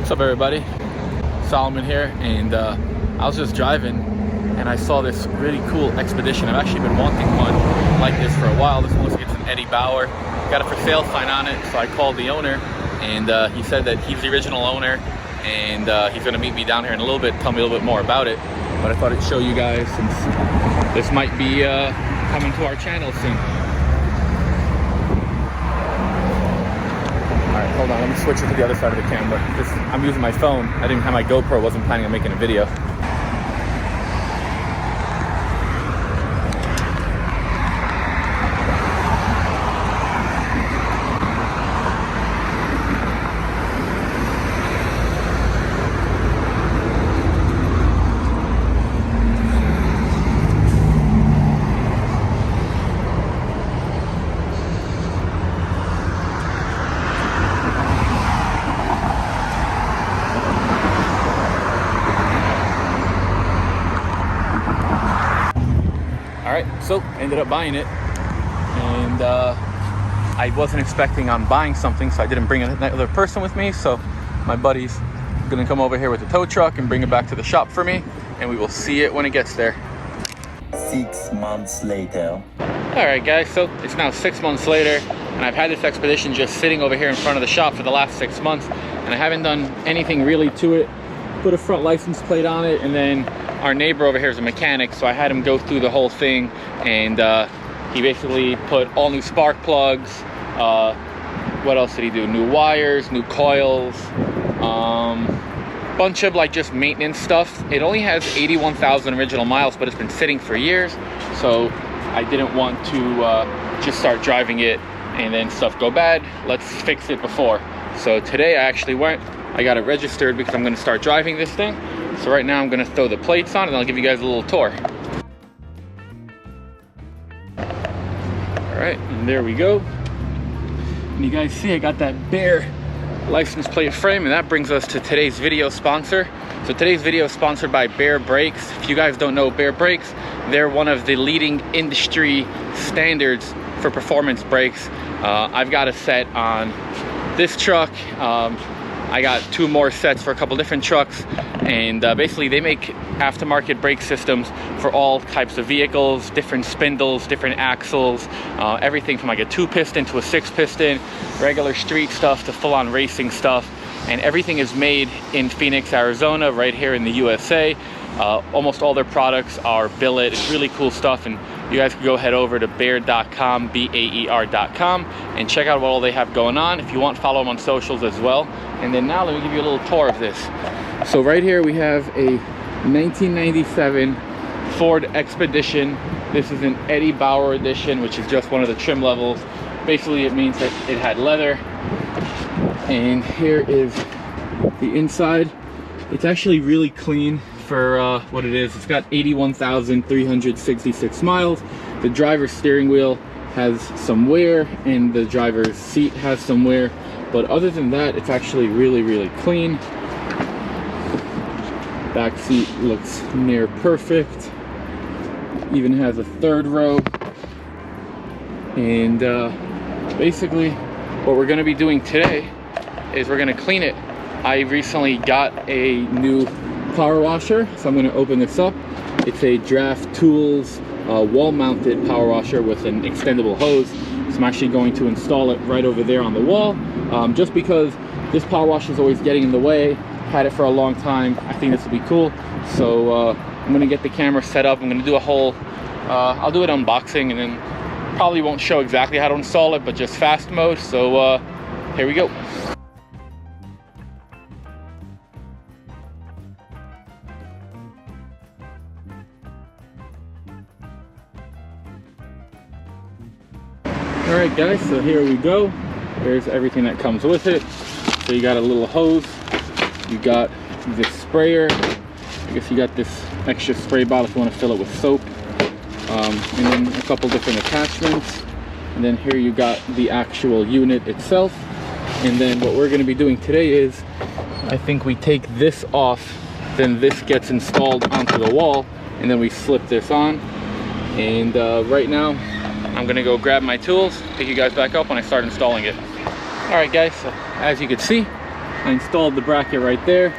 What's up, everybody? Solomon here, and I was just driving and I saw this really cool expedition. I've actually been wanting one like this for a while. This one looks like it's an Eddie Bauer. Got a for sale sign on it, so I called the owner, and he said that he's the original owner, and he's gonna meet me down here in a little bit, tell me a little bit more about it. But I thought I'd show you guys since this might be coming to our channel soon. Alright, hold on, let me switch it to the other side of the camera. I'm using my phone. I didn't have my GoPro, wasn't planning on making a video. Alright, so ended up buying it, and I wasn't expecting on buying something, so I didn't bring another person with me. So my buddy's gonna come over here with the tow truck and bring it back to the shop for me, and we will see it when it gets there. 6 months later. Alright guys, so it's now 6 months later, and I've had this expedition just sitting over here in front of the shop for the last 6 months, and I haven't done anything really to it. Put a front license plate on it, and then our neighbor over here is a mechanic, so I had him go through the whole thing, and he basically put all new spark plugs. What else did he do? New wires, new coils, bunch of like just maintenance stuff. It only has 81,000 original miles, but it's been sitting for years, so I didn't want to just start driving it and then stuff go bad. Let's fix it before. So today I actually I got it registered because I'm going to start driving this thing. So right now I'm going to throw the plates on, and I'll give you guys a little tour. Alright, and there we go. And you guys see I got that Bauer license plate frame, and that brings us to today's video sponsor. So today's video is sponsored by Bauer Brakes. If you guys don't know Bauer Brakes, they're one of the leading industry standards for performance brakes. I've got a set on this truck. I got 2 more sets for a couple different trucks, and basically they make aftermarket brake systems for all types of vehicles, different spindles, different axles, everything from like a 2-piston to a 6-piston, regular street stuff to full-on racing stuff, and everything is made in Phoenix, Arizona, right here in the USA. Almost all their products are billet. It's really cool stuff, and you guys can go head over to Bauer.com, BAER.com, and check out what all they have going on. If you want, follow them on socials as well. And then now let me give you a little tour of this. So right here we have a 1997 Ford Expedition. This is an Eddie Bauer edition, which is just one of the trim levels. Basically it means that it had leather. And here is the inside. It's actually really clean for what it is. It's got 81,366 miles. The driver's steering wheel has some wear, and the driver's seat has some wear, but other than that, it's actually really clean. Back seat looks near perfect. Even has a 3rd row. And basically what we're going to be doing today is we're going to clean it. I recently got a new power washer, so I'm going to open this up. It's a Giraffe Tools wall-mounted power washer with an extendable hose. So I'm actually going to install it right over there on the wall, just because this power washer is always getting in the way. Had it for a long time. I think this will be cool. So I'm going to get the camera set up. I'm going to do a whole, I'll do an unboxing, and then probably won't show exactly how to install it, but just fast mode. So here we go. Alright guys, so here we go. There's everything that comes with it. So you got a little hose, you got this sprayer, I guess you got this extra spray bottle if you want to fill it with soap, and then a couple different attachments, and then here you got the actual unit itself. And then what we're going to be doing today is, I think we take this off, then this gets installed onto the wall, and then we slip this on. And right now I'm gonna go grab my tools, pick you guys back up when I start installing it. All right guys, so as you can see, I installed the bracket right there.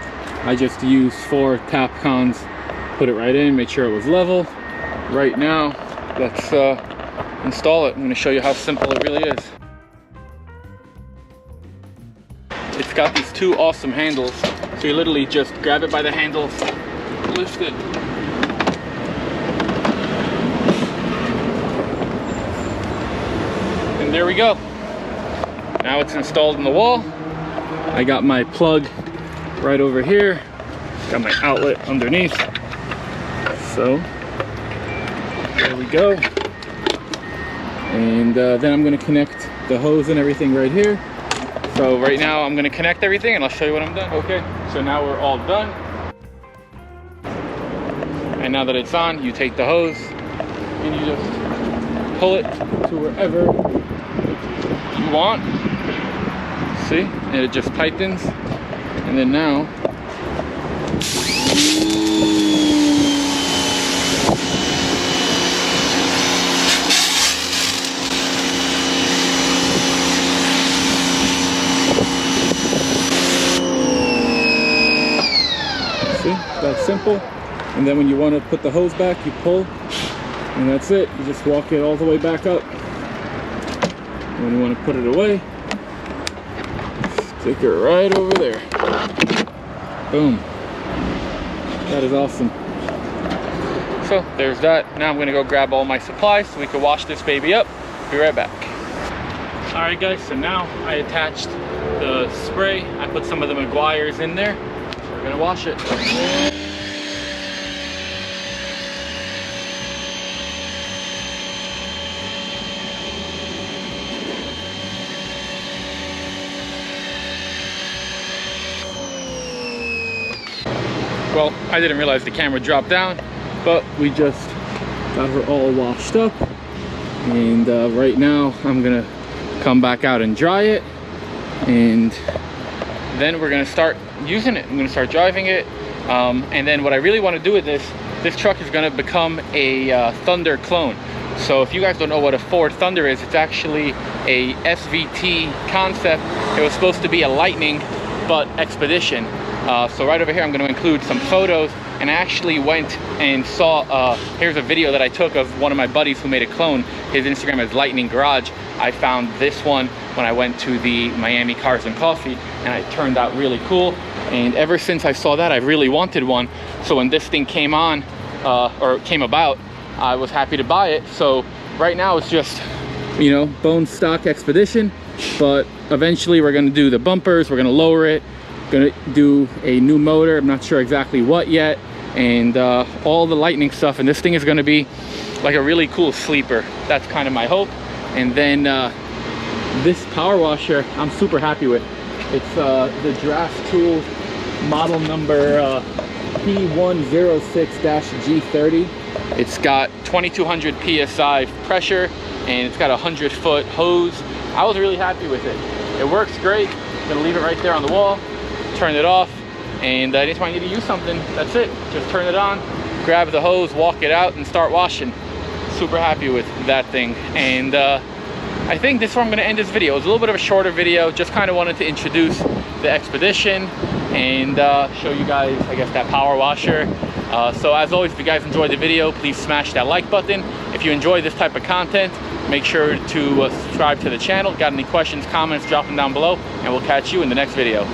I just used 4 tap cons, put it right in, made sure it was level. Right now, let's install it. I'm going to show you how simple it really is. It's got these 2 awesome handles, so you literally just grab it by the handles, lift it, and there we go. Now it's installed in the wall. I got my plug right over here, got my outlet underneath, so there we go. And then I'm going to connect the hose and everything right here. So right now I'm going to connect everything and I'll show you when I'm done. Okay, so now we're all done. And now that it's on, you take the hose and you just pull it to wherever you want. See, and it just tightens. And then now that's simple. And then when you want to put the hose back, you pull, and that's it. You just walk it all the way back up. And when you want to put it away, stick it right over there. Boom. That is awesome. So there's that. Now I'm going to go grab all my supplies so we can wash this baby up. Be right back. All right guys, so now I attached the spray. I put some of the Meguiar's in there. We're gonna wash it. Well, I didn't realize the camera dropped down, but we just got her all washed up. And right now I'm gonna come back out and dry it, and then we're gonna start using it. I'm gonna start driving it, and then what I really want to do with this truck is gonna become a Thunder clone. So if you guys don't know what a Ford Thunder is, it's actually a SVT concept. It was supposed to be a Lightning but Expedition. So right over here I'm going to include some photos, and I actually went and saw, here's a video that I took of one of my buddies who made a clone. His Instagram is Lightning Garage. I found this one when I went to the Miami Cars and Coffee, and it turned out really cool. And ever since I saw that, I really wanted one. So when this thing came on, or came about, I was happy to buy it. So right now it's just, you know, bone stock Expedition, but eventually we're going to do the bumpers, we're going to lower it, gonna do a new motor. I'm not sure exactly what yet, and all the Lightning stuff, and this thing is going to be like a really cool sleeper. That's kind of my hope. And then this power washer I'm super happy with. It's the Giraffe Tools model number P106-G30. It's got 2200 psi pressure, and it's got a 100-foot hose. I was really happy with it. It works great. I'm gonna leave it right there on the wall, turn it off, and anytime I need to use something, that's it. Just turn it on, grab the hose, walk it out, and start washing. Super happy with that thing. And I think this is where I'm going to end this video. It was a little bit of a shorter video. Just kind of wanted to introduce the Expedition and show you guys, I guess, that power washer. So as always, if you guys enjoyed the video, please smash that like button. If you enjoy this type of content, make sure to subscribe to the channel. Got any questions, comments, drop them down below, and we'll catch you in the next video.